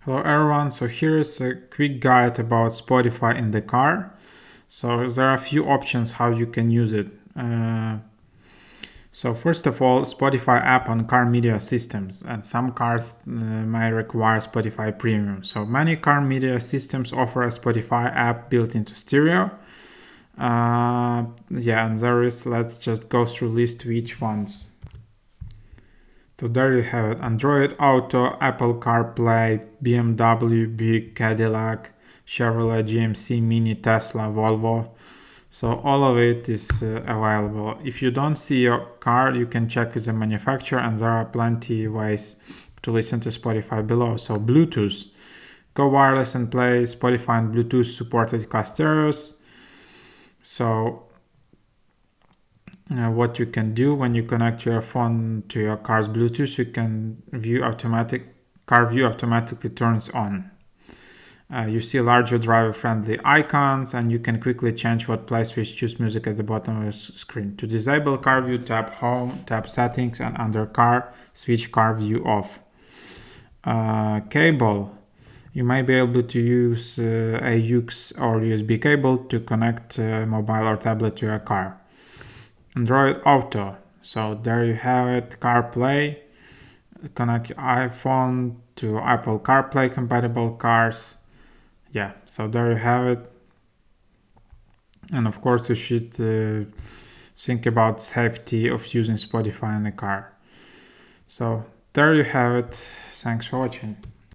Hello everyone, so here is a quick guide about Spotify in the car. So there are a few options how you can use it. So first of all, Spotify app on car media systems, and some cars may require Spotify Premium. So many car media systems offer a Spotify app built into stereo. And there is, let's just go through list which ones. So there you have it: Android Auto, Apple CarPlay, BMW, Buick, Cadillac, Chevrolet, GMC, Mini, Tesla, Volvo. So all of it is available. If you don't see your car, you can check with the manufacturer, and there are plenty ways to listen to Spotify below. So Bluetooth, go wireless and play Spotify and Bluetooth supported car stereos. So what you can do when you connect your phone to your car's Bluetooth, you can car view automatically turns on. You see larger driver-friendly icons, and you can quickly change what plays with choose music at the bottom of the screen. To disable car view, tap home, tap settings, and under car, switch car view off. Cable. You may be able to use a AUX or USB cable to connect mobile or tablet to your car. Android Auto. So there you have it, CarPlay. Connect your iPhone to Apple CarPlay compatible cars. Yeah, so there you have it. And of course you should think about safety of using Spotify in the car. So there you have it. Thanks for watching.